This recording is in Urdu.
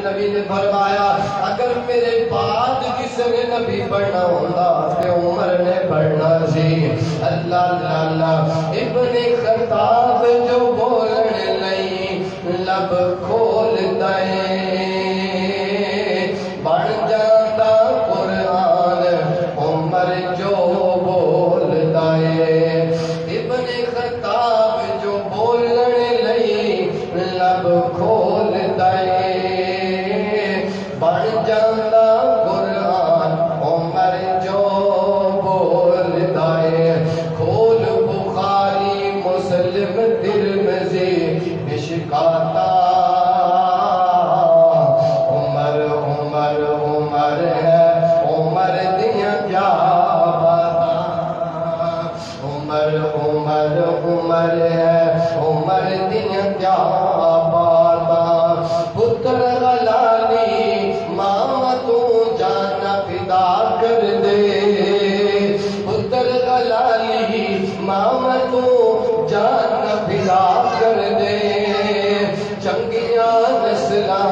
نبی نے فرمایا اگر میرے بعد کسی نے نبی بننا ہوتا تو عمر نے بننا سی. اللہ اللہ اللہ. ابن خطاب جو بولنے لئی لب کھول دے بن جاتا قرآن عمر جو بول دے. ابن خطاب جو بولنے لئی لب کھول دے بن جاتا قرآن عمر جو بول دے. کھول بخاری مسلم ترمذی مشکاتا عمر عمر عمر ہے عمر دیاں کیا باتاں. عمر عمر عمر ہے عمر دیاں کیا باتاں. پتر غلالی ماں تو جانا فدا کر دے. پتر غلالی ماں تو جانا فدا کر دے. چنگیاں نسلاں